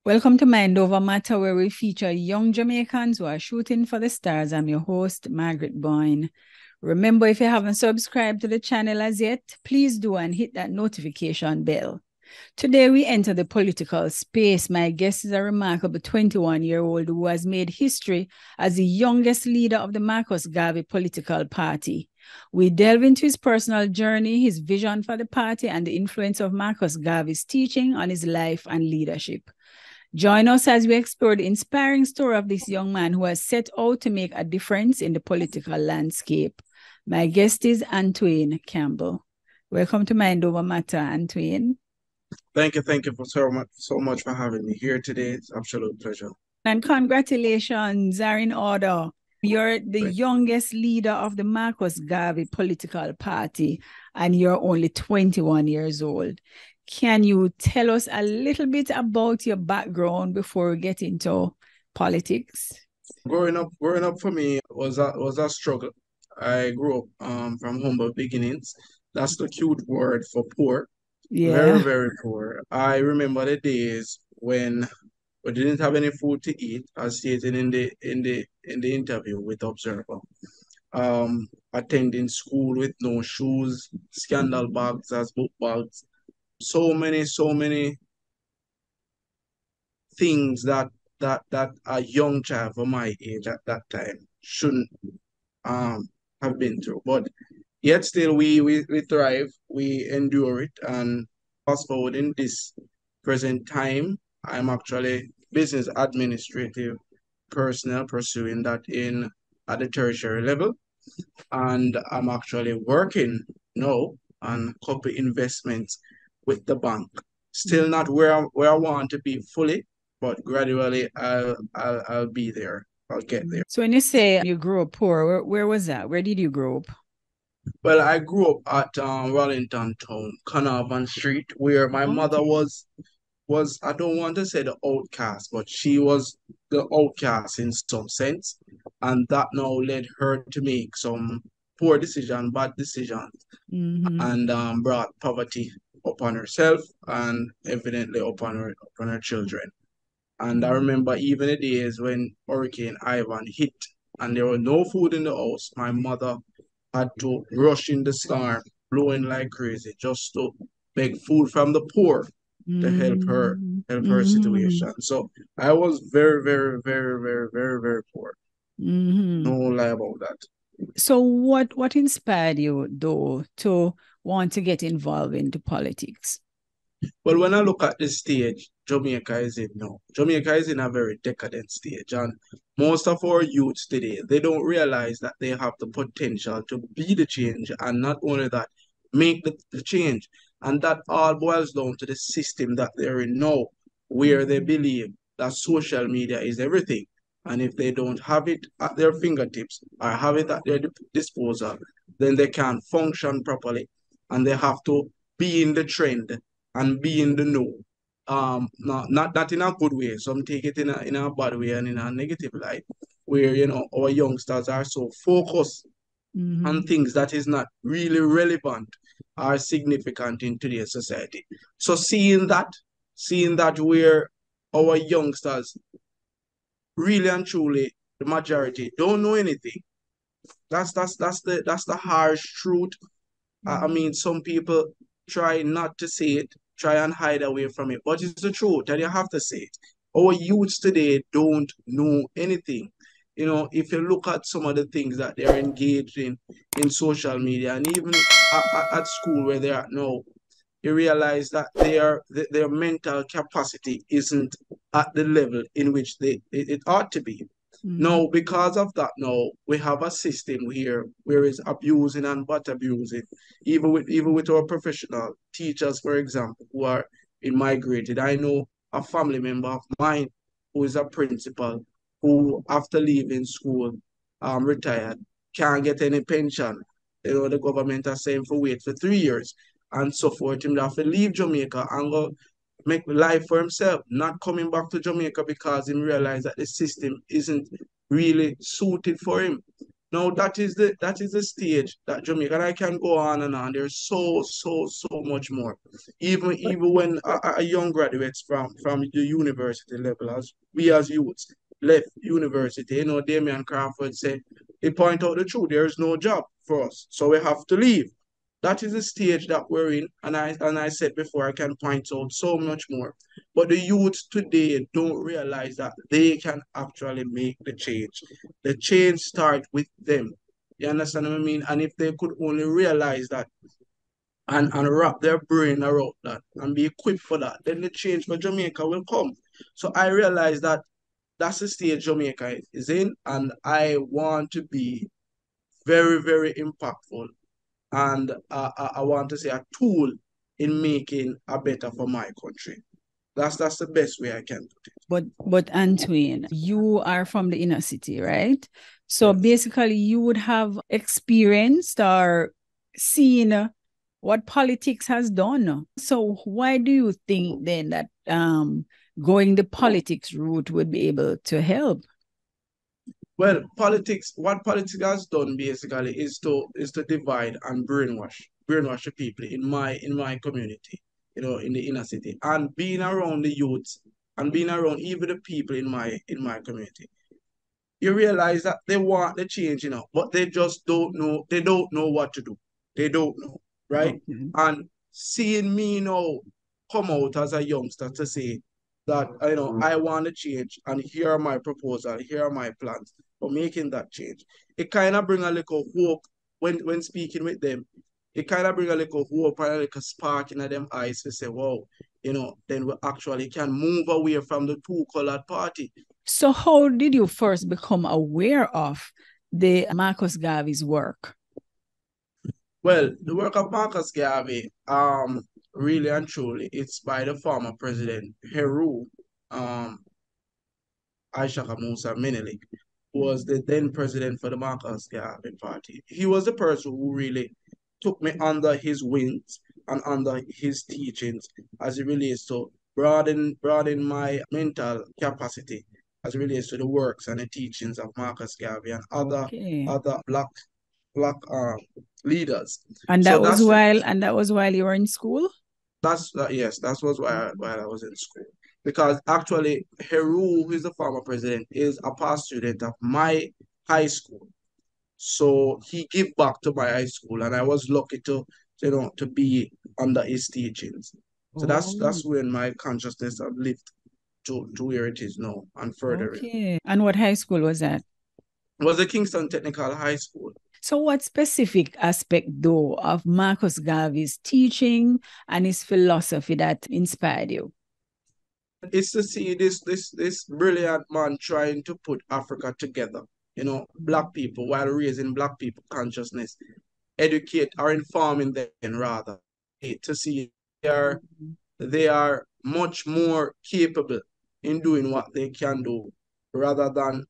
Welcome to Mind Over Matter, where we feature young Jamaicans who are shooting for the stars. I'm your host, Margaret Boyne. Remember, if you haven't subscribed to the channel as yet, please do and hit that notification bell. Today, we enter the political space. My guest is a remarkable 21-year-old who has made history as the youngest leader of the Marcus Garvey Political Party. We delve into his personal journey, his vision for the party, and the influence of Marcus Garvey's teaching on his life and leadership. Join us as we explore the inspiring story of this young man who has set out to make a difference in the political landscape. My guest is Antwayne Campbell. Welcome to Mind Over Matter, Antwayne. Thank you for so much for having me here today. It's an absolute pleasure. And congratulations are in order. You're the youngest leader of the Marcus Garvey Political Party, and you're only 21 years old. Can you tell us a little bit about your background before we get into politics? Growing up for me was a struggle. I grew up from humble beginnings. That's the cute word for poor. Yeah. Very, very poor. I remember the days when we didn't have any food to eat, as stated in the interview with Observer. Attending school with no shoes, scandal bags as book bags. So many things that a young child of my age at that time shouldn't have been through. But yet still we thrive, we endure it, and fast forward in this present time, I'm actually business administrative personnel pursuing that at the tertiary level. And I'm actually working now on corporate investments with the bank. Still not where I want to be fully, but gradually I'll be there. I'll get there. So when you say you grew up poor, where was that? Where did you grow up? Well, I grew up at Rollington Town, Carnarvon Street, where my mother was I don't want to say the outcast, but she was the outcast in some sense, and that now led her to make some poor decisions, bad decisions, and brought poverty upon herself and evidently upon her children. And I remember even the days when Hurricane Ivan hit and there was no food in the house, my mother had to rush in the storm, blowing like crazy, just to beg food from the poor to help her situation. So I was very, very, very, very, very, very poor. No lie about that. So what inspired you, though, to want to get involved into politics? Well, when I look at this stage, Jamaica is in a very decadent stage. And most of our youths today, they don't realize that they have the potential to be the change, and not only that, make the change. And that all boils down to the system that they're in now, where they believe that social media is everything. And if they don't have it at their fingertips or have it at their disposal, then they can't function properly. And they have to be in the trend and be in the know. Not in a good way. Some take it in a bad way and in a negative light, where our youngsters are so focused on things that is not really relevant or significant in today's society. So seeing that where our youngsters really and truly, the majority don't know anything. That's the harsh truth. I mean, some people try not to say it, try and hide away from it, but it's the truth, and you have to say it. Our youths today don't know anything. If you look at some of the things that they're engaged in social media, and even at school where they are now, you realize that their mental capacity isn't at the level in which it ought to be. Now, because of that, now we have a system here where it's abusing and but abusing, even with our professional teachers, for example, who are immigrated. I know a family member of mine who is a principal who, after leaving school, retired, can't get any pension. The government are saying for wait for 3 years and so forth. Him have to leave Jamaica and go make life for himself, not coming back to Jamaica because he realized that the system isn't really suited for him. Now that is the stage that Jamaica, and I can go on and on. There's so much more. Even when a young graduates from the university level, as we as youths left university, Damian Crawford said, he point out the truth. There is no job for us, so we have to leave. That is the stage that we're in, and I said before, I can point out so much more. But the youth today don't realize that they can actually make the change. The change starts with them. You understand what I mean? And if they could only realize that and wrap their brain around that and be equipped for that, then the change for Jamaica will come. So I realize that that's the stage Jamaica is in, and I want to be very, very impactful, and I want to say a tool in making a better for my country. That's the best way I can put it. But Antwayne, you are from the inner city, right? So Yes. basically you would have experienced or seen what politics has done. So why do you think then that going the politics route would be able to help? Well, what politics has done basically is to divide and brainwash the people in my community, in the inner city, and being around the youths and being around even the people in my community. You realize that they want the change, but they just don't know. They don't know what to do. They don't know, right? Okay. And seeing me now come out as a youngster to say that, I want to change, and here are my proposal, here are my plans for making that change. It kind of bring a little hope when speaking with them. It kind of bring a little hope and a little spark in them eyes to say, wow, then we actually can move away from the two-colored party. So how did you first become aware of the Marcus Garvey's work? Well, the work of Marcus Garvey, really and truly, it's by the former president, Heru, Ishaka Musa Menelik, who was the then president for the Marcus Garvey Party. He was the person who really took me under his wings and under his teachings as it relates to broaden my mental capacity as it relates to the works and the teachings of Marcus Garvey and other black leaders. And So that was while you were in school? yes, that was while I was in school. Because actually, Heru, who is the former president, is a past student of my high school. So he gave back to my high school, and I was lucky to be under his teachings. So that's when my consciousness have lived to where it is now and further. Okay. And what high school was that? It was the Kingston Technical High School. So what specific aspect, though, of Marcus Garvey's teaching and his philosophy that inspired you? It's to see this brilliant man trying to put Africa together, black people, while raising black people consciousness, educate or informing them rather, to see they are much more capable in doing what they can do rather than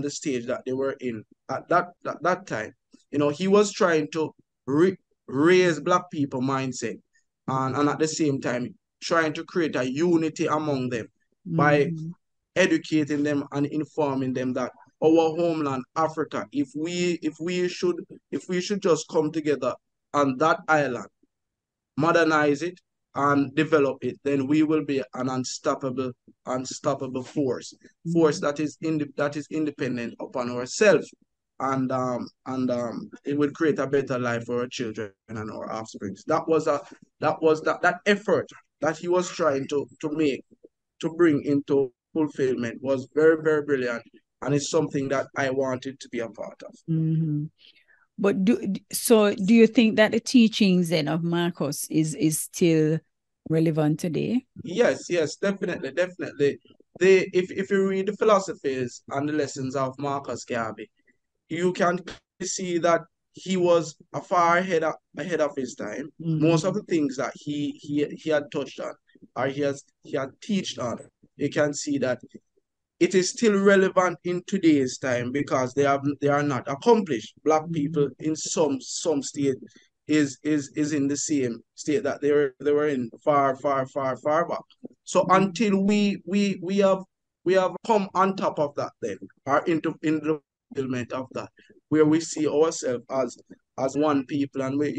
the stage that they were in at that time. He was trying to raise black people mindset, and at the same time trying to create a unity among them by educating them and informing them that our homeland Africa, if we should just come together on that island, modernize it and develop it, then we will be an unstoppable force that is independent upon ourselves, and it would create a better life for our children and our offspring. That effort that he was trying to make, to bring into fulfillment, was very, very brilliant, and it's something that I wanted to be a part of. But do you think that the teachings then of Marcus is still relevant today? Yes, definitely. If you read the philosophies and the lessons of Marcus Garvey, you can see that he was a far ahead of his time. Most of the things that he had touched on, or he had taught on, you can see that it is still relevant in today's time, because they are not accomplished. Black people in some state is in the same state that they were in far back. So until we have come on top of that, then, or in the fulfillment of that, where we see ourselves as one people, and we,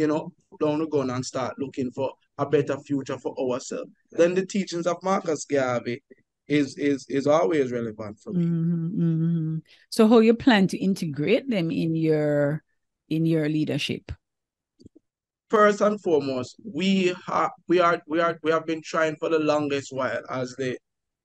down the gun and start looking for a better future for ourselves, then the teachings of Marcus Garvey is always relevant for me. So how you plan to integrate them in your leadership? First and foremost, we have been trying for the longest while as the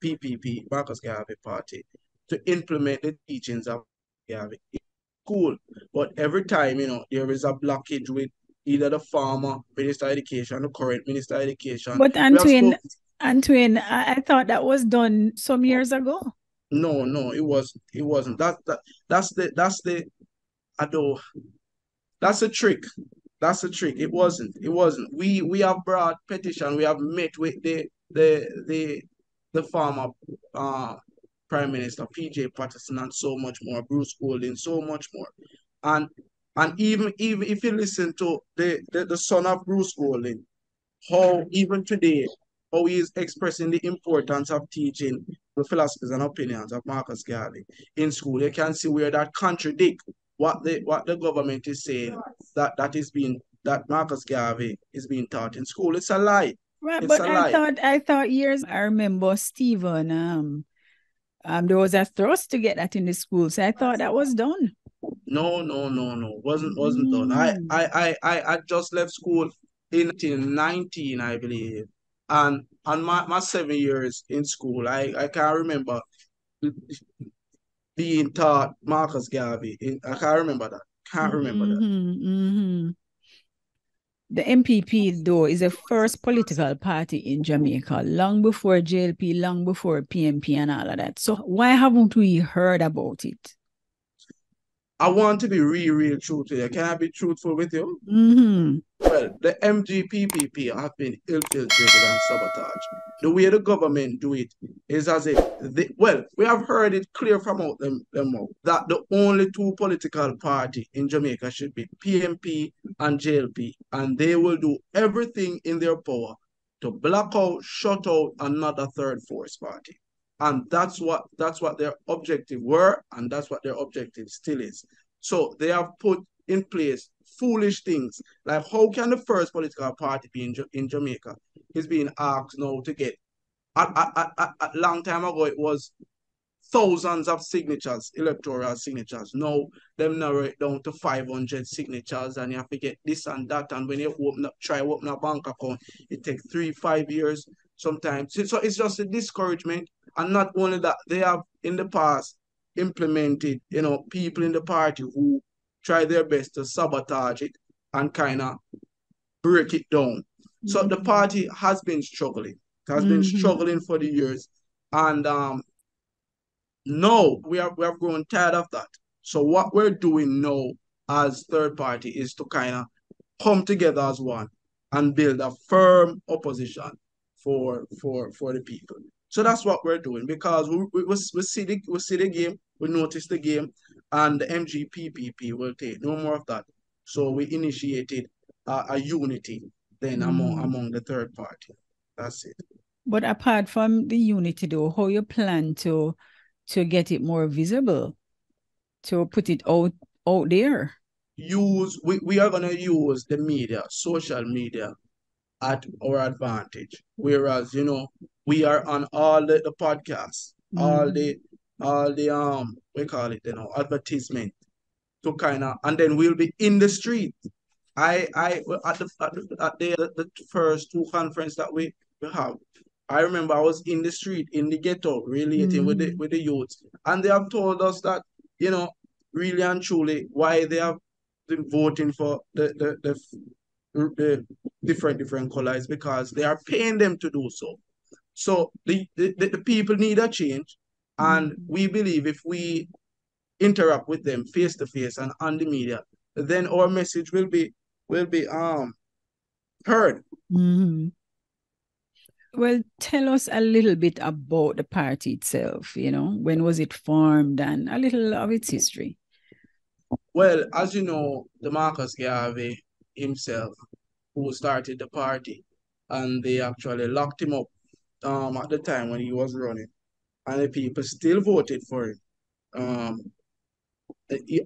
PPP, Marcus Garvey Party, to implement the teachings of Garvey in school. But every time, there is a blockage with either the former Minister of Education, the current Minister of Education. But Antwayne, I thought that was done some years ago. No, it wasn't. That's the trick. That's the trick. It wasn't. We have brought petition. We have met with the former Prime Minister PJ Patterson and so much more, Bruce Golding, so much more. And even if you listen to the son of Bruce Golding, how even today, how he is expressing the importance of teaching the philosophies and opinions of Marcus Garvey in school, you can see where that contradict what the government is saying, that Marcus Garvey is being taught in school. It's a lie. Right, but I thought years. I remember Stephen. There was a thrust to get that in the school, so I thought that was done. No, wasn't done. I just left school in 1919, I believe, and my 7 years in school, I can't remember being taught Marcus Garvey. I can't remember that. The MPP, though, is the first political party in Jamaica, long before JLP, long before PNP and all of that. So why haven't we heard about it? I want to be real truthful here. Can I be truthful with you? Well, the MGPP have been infiltrated and sabotaged. The way the government do it is as if, we have heard it clear from out them mouth that the only two political party in Jamaica should be PNP and JLP, and they will do everything in their power to block out, shut out another third force party. And that's what their objective were, and that's what their objective still is. So they have put in place foolish things, like how can the first political party be in Jamaica is being asked now to get, a long time ago it was thousands of signatures, electoral signatures. Now them narrow it down to 500 signatures, and you have to get this and that, and when you try to open a bank account, it takes 3-5 years sometimes. So it's just a discouragement. And not only that, they have in the past implemented, people in the party who try their best to sabotage it and kind of break it down. So the party has been struggling. It has been struggling for the years. And no, we have grown tired of that. So what we're doing now as third party is to kind of come together as one and build a firm opposition for the people. So that's what we're doing, because we see the game, we notice the game, and the MGPP will take no more of that. So we initiated a unity then among the third party. That's it. But apart from the unity, though, how you plan to get it more visible, to put it out there? We are gonna use the media, social media, at our advantage. Whereas, we are on all the podcasts, all the we call it, advertisement, to kind of, and then we'll be in the street. At the first two conference that we have, I remember I was in the street, in the ghetto, relating with the youth, and they have told us that, really and truly, why they have been voting for the different colors, because they are paying them to do so. So the people need a change, and we believe if we interact with them face to face and on the media, then our message will be heard. Well, tell us a little bit about the party itself. When was it formed, and a little of its history. Well, as you know, the Marcus Garvey himself, who started the party, and they actually locked him up at the time when he was running, and the people still voted for him.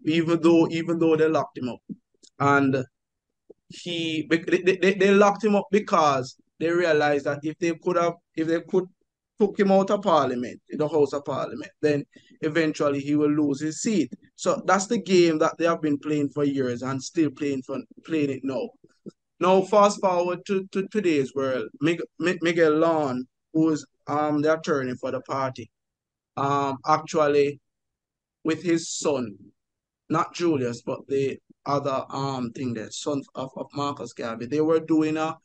even though they locked him up. And they locked him up because they realized that if they could took him out of Parliament, in the House of Parliament, then eventually he will lose his seat. So that's the game that they have been playing for years and still playing it now. Now, fast forward to today's world. Miguel Lawn, who is the attorney for the party, actually with his son, not Julius, but the other thing there, son of Marcus Garvey, they were doing a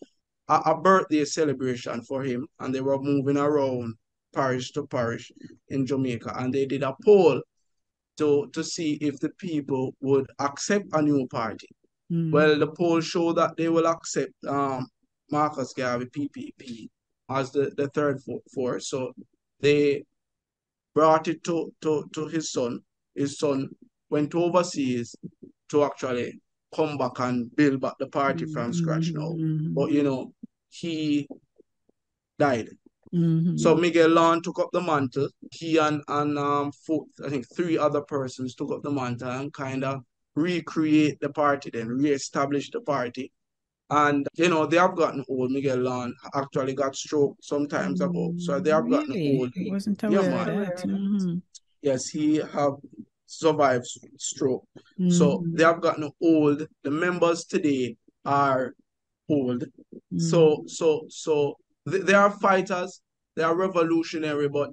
birthday celebration for him, and they were moving around parish to parish in Jamaica, and they did a poll to see if the people would accept a new party. Well, the poll showed that they will accept Marcus Garvey PPP as the third force. So they brought it to his son. His son went overseas to actually come back and build back the party from scratch now. But, he died. So Miguel Lawn took up the mantle. He and four, I think 3 other persons took up the mantle and kind of recreate the party, then re-establish the party. And, they have gotten old. Miguel Lawn actually got stroke some times ago. So they have gotten old. I wasn't aware of that. Yes, he have survived stroke. So they have gotten old. The members today are old. So they are fighters. They are revolutionary, but,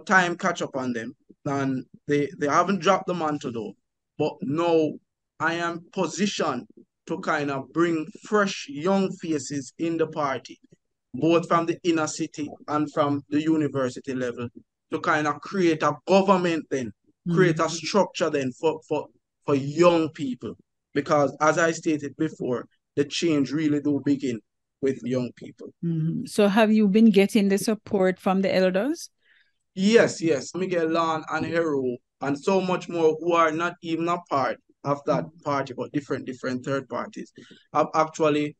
time catch up on them. And they haven't dropped the mantle though. But now I am positioned to kind of bring fresh young faces in the party, both from the inner city and from the university level, to kind of create a government then, create a structure then for young people. Because as I stated before, the change really do begin with young people. So have you been getting the support from the elders? Yes. Miguel Lawn and Hero and so much more who are not even a part of that party, but different third parties have actually,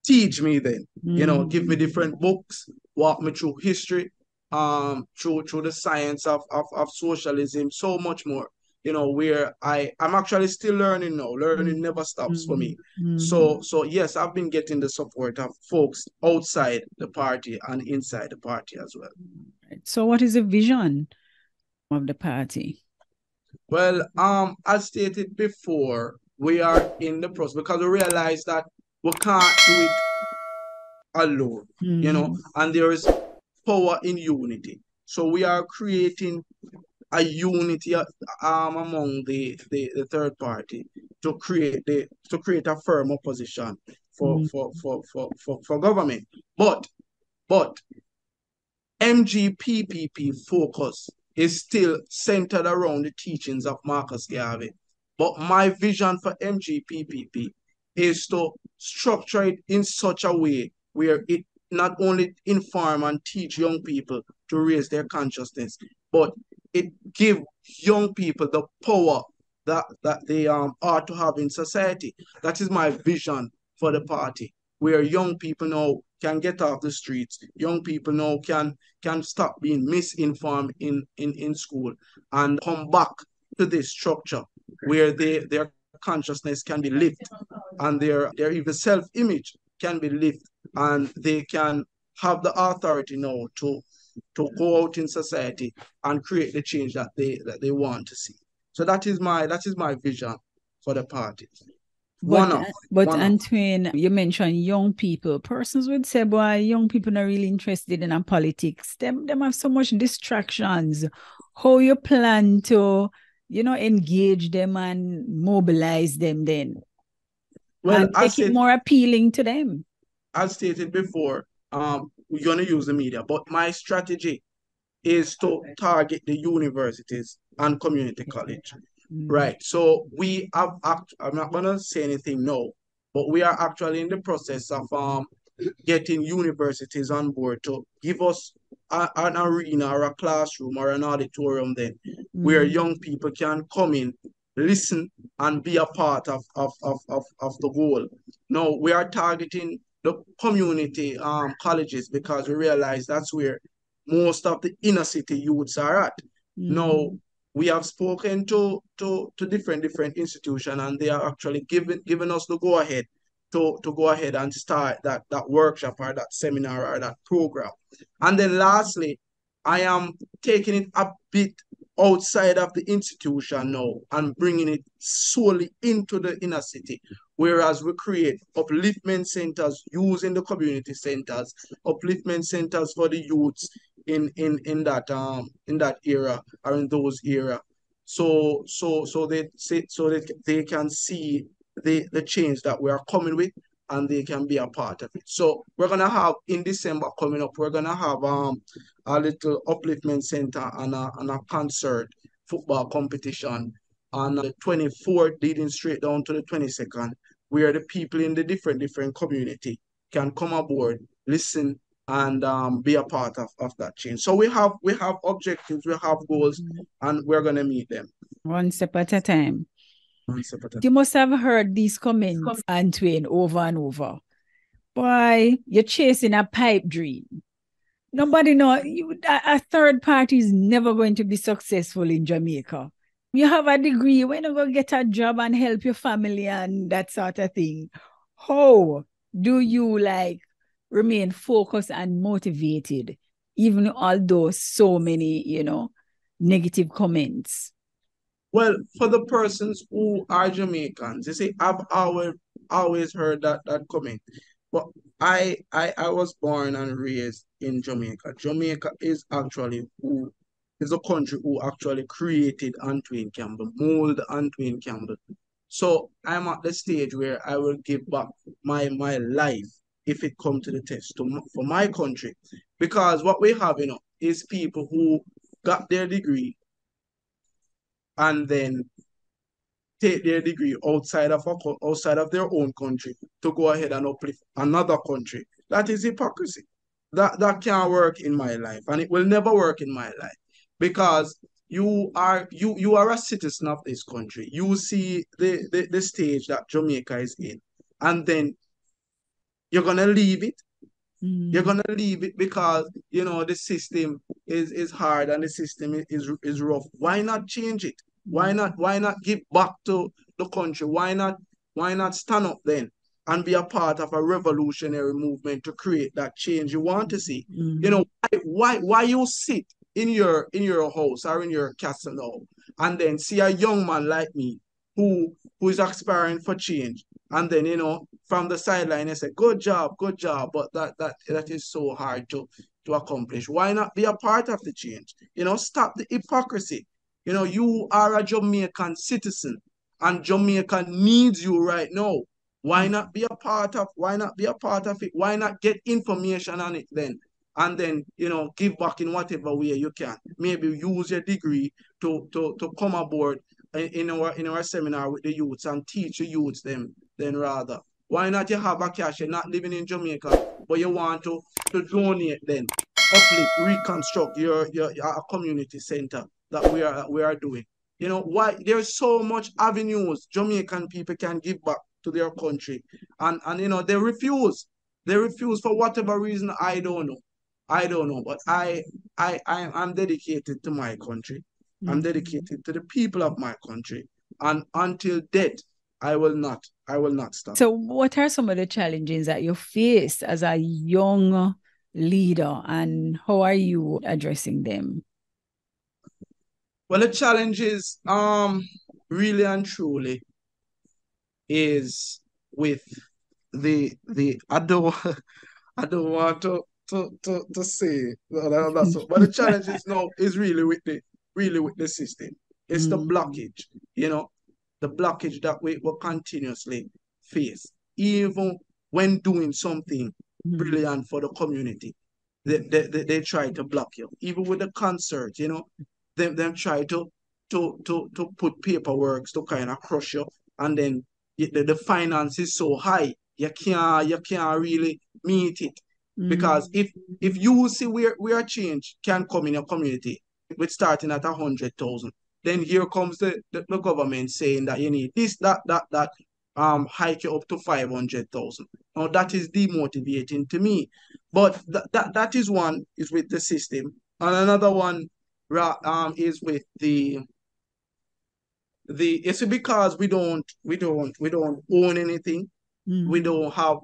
teach me then, give me different books, walk me through history, through the science of socialism, so much more, where I'm actually still learning now. Learning never stops for me. So yes, I've been getting the support of folks outside the party and inside the party as well. So what is the vision of the party? Well, as stated before, we are in the process because we realize that we can't do it alone, and there is power in unity. So we are creating a unity among the third party to create a firm opposition for government. But MGPP focus is still centered around the teachings of Marcus Garvey. But my vision for MGPP is to structure it in such a way where it not only inform and teach young people to raise their consciousness, but it give young people the power that they ought to have in society. That is my vision for the party, where young people now can get off the streets. Young people now can stop being misinformed in school and come back to this structure where their consciousness can be lifted and their even self-image can be lifted, and they can have the authority now to go out in society and create the change that they want to see. So that is my vision for the party. But Antwayne, you mentioned young people. Persons would say, boy, young people are really interested in politics. Them have so much distractions. How you plan to, engage them and mobilize them then? Well, and make it more appealing to them. As stated before, we're going to use the media, but my strategy is to target the universities and community college. Right. So we have, I'm not going to say anything now, but we are actually in the process of getting universities on board to give us an arena or a classroom or an auditorium then, where young people can come in, listen, and be a part of the goal. Now, we are targeting the community colleges because we realize that's where most of the inner city youths are at. Now, we have spoken to different institutions, and they are actually giving us the go ahead to go ahead and start that workshop or that seminar or that program. And then lastly, I am taking it a bit outside of the institution now and bringing it solely into the inner city, whereas we create upliftment centers using the community centers, upliftment centers for the youths in that era or in those era, so they can see the change that we are coming with, and they can be a part of it. So we're gonna have in December coming up, we're gonna have a little upliftment center and a concert football competition on the 24th leading straight down to the 22nd, where the people in the different community can come aboard, listen, and be a part of that change. So we have objectives, we have goals, and we're gonna meet them. One step at a time. You must have heard these comments, Antwayne, over and over. Boy, you're chasing a pipe dream. Nobody knows. A third party is never going to be successful in Jamaica. You have a degree, when you go get a job and help your family and that sort of thing. How do you remain focused and motivated, even although so many, negative comments? Well, for the persons who are Jamaicans, you see, I've always heard that comment. But I was born and raised in Jamaica. Jamaica is a country who actually created Antwayne Campbell, molded Antwayne Campbell. So I'm at the stage where I will give back my life, if it comes to the test, for my country. Because what we have, is people who got their degree and then take their degree outside of their own country to go ahead and uplift another country. That is hypocrisy. That can't work in my life, and it will never work in my life, because you are a citizen of this country. You see the stage that Jamaica is in, and then you're gonna leave it. You're gonna leave it because the system is hard and the system is rough. Why not change it? Why not give back to the country? Why not stand up then and be a part of a revolutionary movement to create that change you want to see? Why you sit in your house or in your castle now and then see a young man like me who is aspiring for change, and then from the sideline they say good job, but that is so hard to accomplish. Why not be a part of the change? Stop the hypocrisy. You are a Jamaican citizen, and Jamaica needs you right now. Why not be a part of it? Why not get information on it then? And then, give back in whatever way you can. Maybe use your degree to come aboard in our seminar with the youths and teach the youths them then rather. Why not you have a cash? You're not living in Jamaica, but you want to donate then, uplift, reconstruct your community center that we are doing. Why there's so much avenues Jamaican people can give back to their country, and they refuse. They refuse for whatever reason. I don't know, but I'm dedicated to my country. I'm dedicated to the people of my country, and until death, I will not stop. So what are some of the challenges that you face as a young leader, and how are you addressing them? Well, the challenges, really and truly, is with the I don't want to say that, but the challenge is now is really with the system. It's the blockage, the blockage that we will continuously face, even when doing something brilliant for the community. They try to block you, even with the concert. Them try to put paperwork to kind of crush you, and then the finance is so high you can't really meet it. Because if you see where change can come in your community with starting at 100,000, then here comes the government saying that you need this, that, hike you up to 500,000. Now that is demotivating to me. But that is one is with the system, and another one is with the it's because we don't own anything. We don't have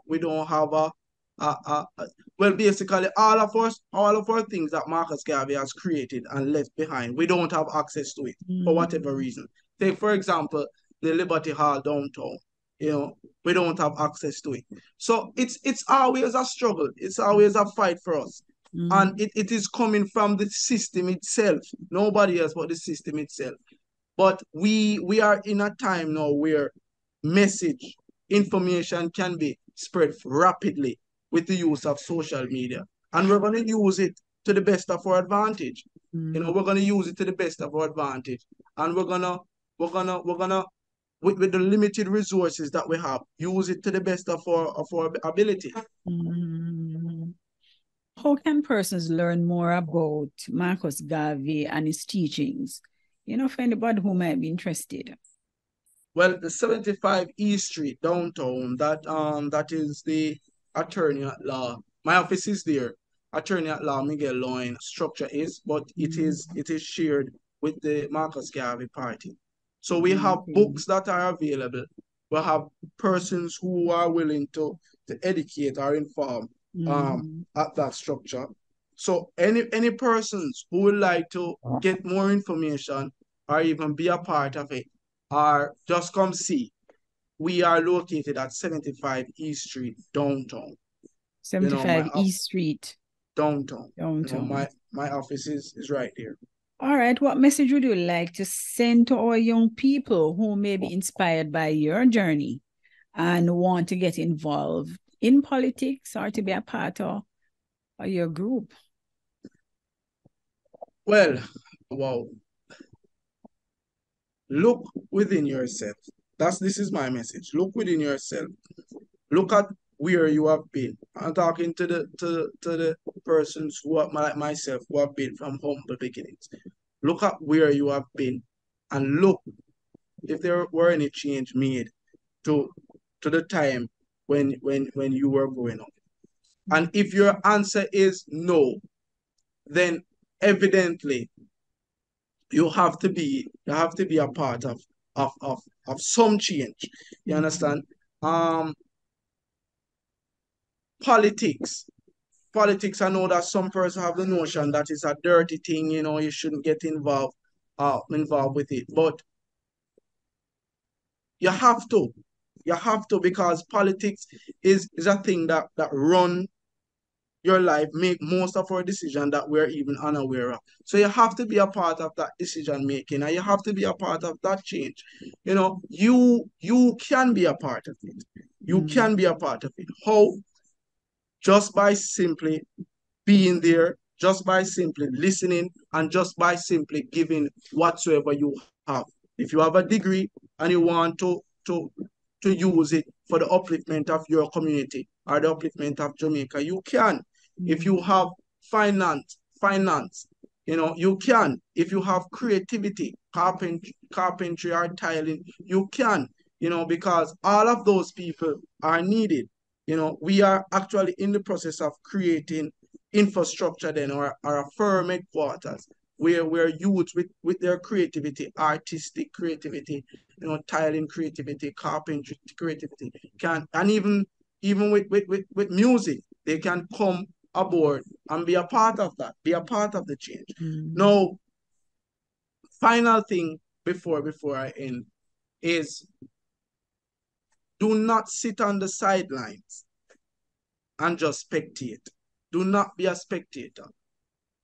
well, basically all of our things that Marcus Garvey has created and left behind, we don't have access to it for whatever reason. Take for example the Liberty Hall downtown. We don't have access to it. So it's always a struggle. It's always a fight for us. And it is coming from the system itself. Nobody else but the system itself. But we are in a time now where information can be spread rapidly with the use of social media. And we're going to use it to the best of our advantage. We're going to use it to the best of our advantage. And we're gonna with the limited resources that we have, use it to the best of our ability. How can persons learn more about Marcus Garvey and his teachings? For anybody who might be interested. Well, the 75 East Street downtown, that is the attorney at law. My office is there. Attorney at law Miguel Loin structure is, but it is shared with the Marcus Garvey Party. So we have books that are available. We have persons who are willing to educate or inform at that structure. So any persons who would like to get more information or even be a part of it, or just come see, we are located at 75 East Street downtown. 75 East Street downtown. My office is right there. All right. What message would you like to send to our young people who may be inspired by your journey and want to get involved in politics or to be a part of your group? Well, wow. Look within yourself. This is my message. Look within yourself. Look at where you have been. I'm talking to the persons who are like myself, who have been from humble beginnings. Look at where you have been and look if there were any change made to the time when you were growing up. And if your answer is no, then evidently you have to be a part of some change. You understand? Politics, I know that some persons have the notion that it's a dirty thing, you shouldn't get involved with it. But you have to, because politics is a thing that run your life, make most of our decisions that we're even unaware of. So you have to be a part of that decision making, and you have to be a part of that change. You can be a part of it. You can be a part of it. How? Just by simply being there, just by simply listening, and just by simply giving whatsoever you have. If you have a degree and you want to use it for the upliftment of your community or the upliftment of Jamaica, you can. If you have finance, you can. If you have creativity, carpentry or tiling, you can, because all of those people are needed. We are actually in the process of creating infrastructure then, or a firm headquarters where youth with their creativity, artistic creativity, tiling creativity, carpentry creativity can, and even with music, they can come aboard and be a part of that, be a part of the change. Now, final thing before I end is, do not sit on the sidelines and just spectate. Do not be a spectator.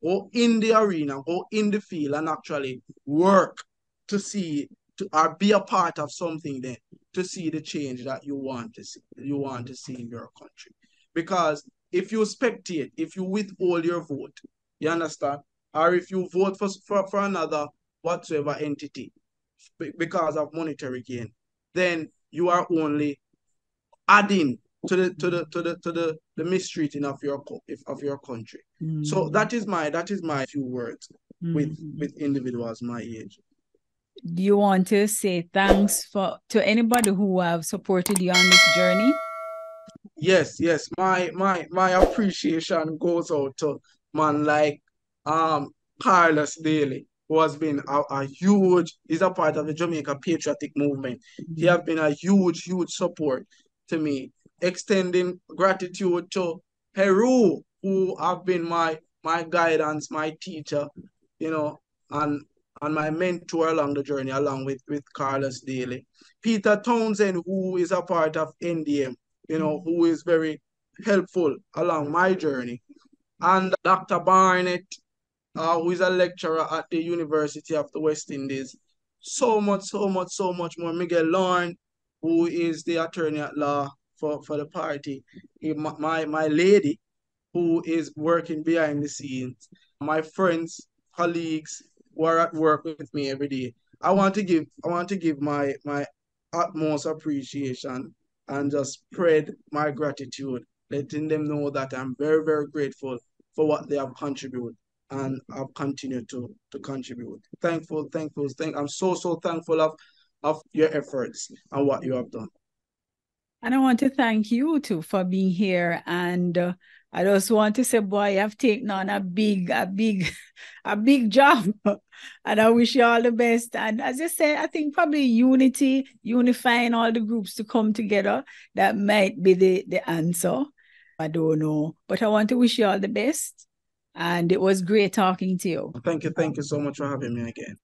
Go in the arena, go in the field, and actually work to see, or be a part of something then, to see the change that you want to see. In your country. Because if you spectate, if you withhold your vote, you understand, or if you vote for another whatsoever entity because of monetary gain, then you are only adding to the mistreating of your country. So that is my few words with individuals my age. Do you want to say thanks to anybody who have supported you on this journey? Yes, yes. My appreciation goes out to man like Carlos Daly, who has been a huge, he's a part of the Jamaica patriotic movement. He has been a huge, huge support to me. Extending gratitude to Peru, who have been my guidance, my teacher, you know, and my mentor along the journey, along with Carlos Daly. Peter Townsend, who is a part of NDM, who is very helpful along my journey. And Dr. Barnett, who is a lecturer at the University of the West Indies. So much, so much, so much more. Miguel Lorne, who is the attorney at law for the party. My lady, who is working behind the scenes. My friends, colleagues who are at work with me every day. I want to give my utmost appreciation and just spread my gratitude, letting them know that I'm very, very grateful for what they have contributed and I've continued to contribute. I'm so, so thankful of your efforts and what you have done. And I want to thank you too for being here. And I just want to say, boy, I've taken on a big job. And I wish you all the best. And as I said, I think probably unifying all the groups to come together, that might be the answer. I don't know. But I want to wish you all the best. And it was great talking to you. Thank you so much for having me again.